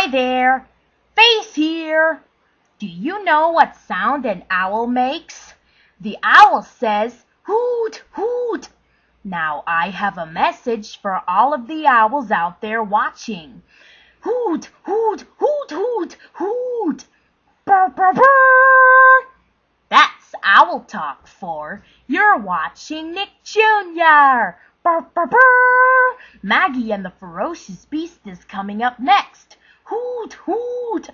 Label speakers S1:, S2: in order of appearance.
S1: Hi there, Face here. Do you know what sound an owl makes? The owl says, hoot, hoot. Now I have a message for all of the owls out there watching. Hoot, hoot, hoot, hoot, hoot. Brr, brr, brr. That's owl talk for you're watching Nick Jr. Brr, brr, brr. Maggie and the Ferocious Beast is coming up next. Hoot, hoot.